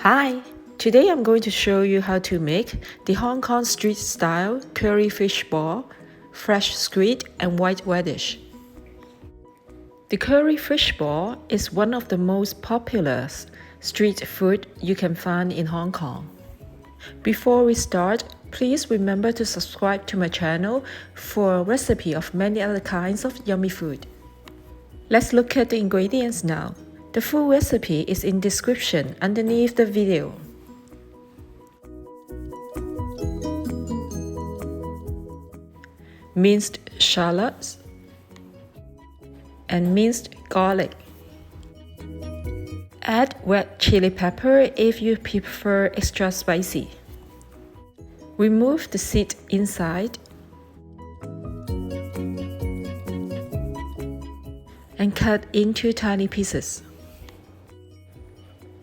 Hi! Today I'm going to show you how to make the Hong Kong street-style curry fish ball, fresh squid and white radish. The curry fish ball is one of the most popular street food you can find in Hong Kong. Before we start, please remember to subscribe to my channel for a recipe of many other kinds of yummy food. Let's look at the ingredients now. The full recipe is in description underneath the video. Minced shallots and minced garlic. Add red chili pepper if you prefer extra spicy. Remove the seed inside and cut into tiny pieces.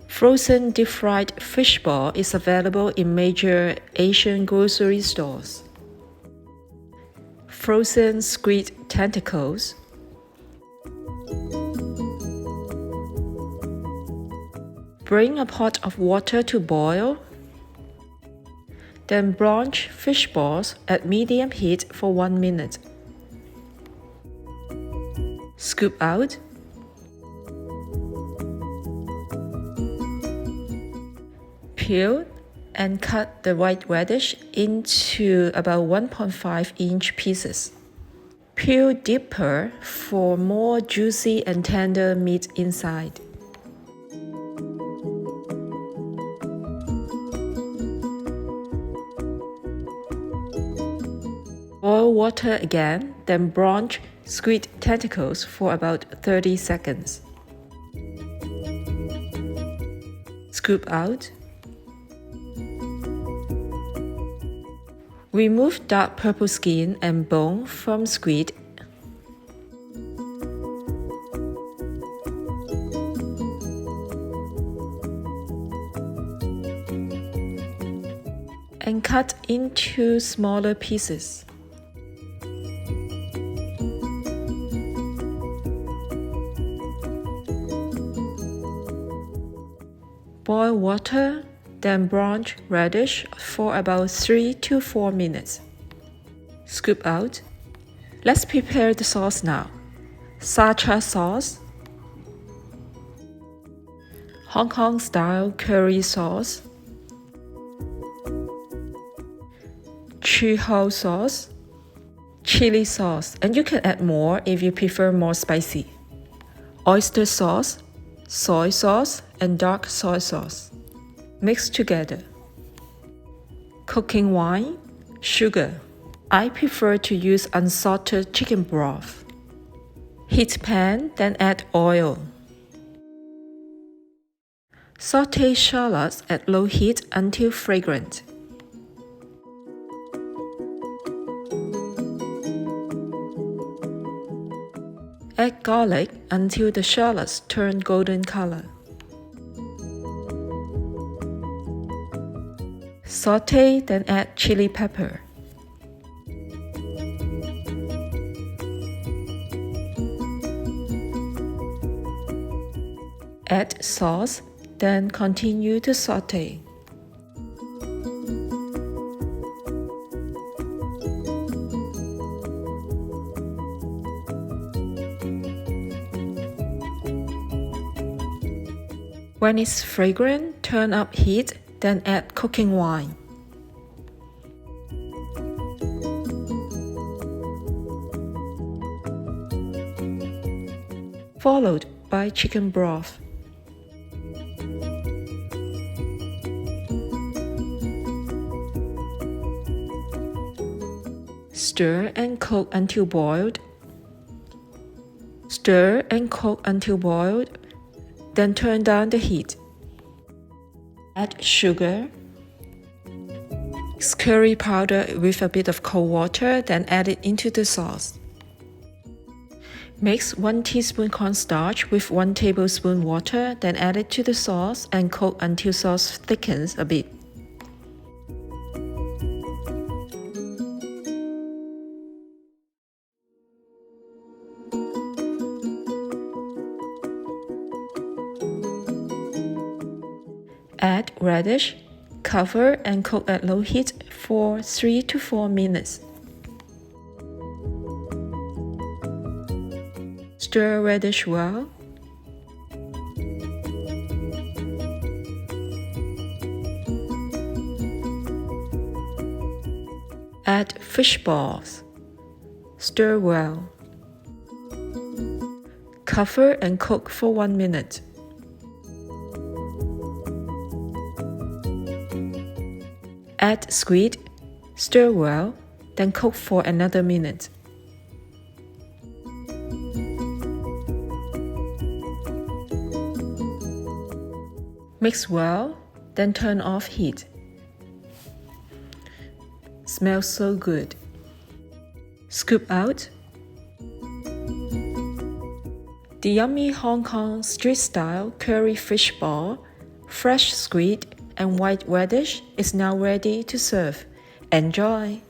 Frozen deep-fried fish ball is available in major Asian grocery stores. Frozen squid tentacles. Bring a pot of water to boil. Then blanch fish balls at medium heat for 1 minute. Scoop out. Peel and cut the white radish into about 1.5-inch pieces. Peel deeper for more juicy and tender meat inside. Boil water again, then blanch squid tentacles for about 30 seconds. Scoop out. Remove dark purple skin and bone from squid. And cut into smaller pieces. Boil water, then blanch radish for about 3 to 4 minutes. Scoop out. Let's prepare the sauce now. Sriracha sauce, Hong Kong style curry sauce, Chu Hou sauce, chili sauce, and you can add more if you prefer more spicy, oyster sauce, soy sauce, and dark soy sauce. Mix together. Cooking wine, sugar. I prefer to use unsalted chicken broth. Heat pan, then add oil. Sauté shallots at low heat until fragrant. Add garlic until the shallots turn golden color. Sauté, then add chili pepper. Add sauce, then continue to sauté. When it's fragrant, turn up heat, then add cooking wine. Followed by chicken broth. Stir and cook until boiled. Stir and cook until boiled, then turn down the heat. Add sugar. Mix curry powder with a bit of cold water, then add it into the sauce. Mix 1 teaspoon cornstarch with 1 tablespoon water, then add it to the sauce and cook until sauce thickens a bit. Add radish, cover and cook at low heat for 3 to 4 minutes. Stir radish well. Add fish balls. Stir well. Cover and cook for 1 minute. Add squid, stir well, then cook for another minute. Mix well, then turn off heat. Smells so good. Scoop out. The yummy Hong Kong street-style curry fish ball, fresh squid, and white radish is now ready to serve. Enjoy!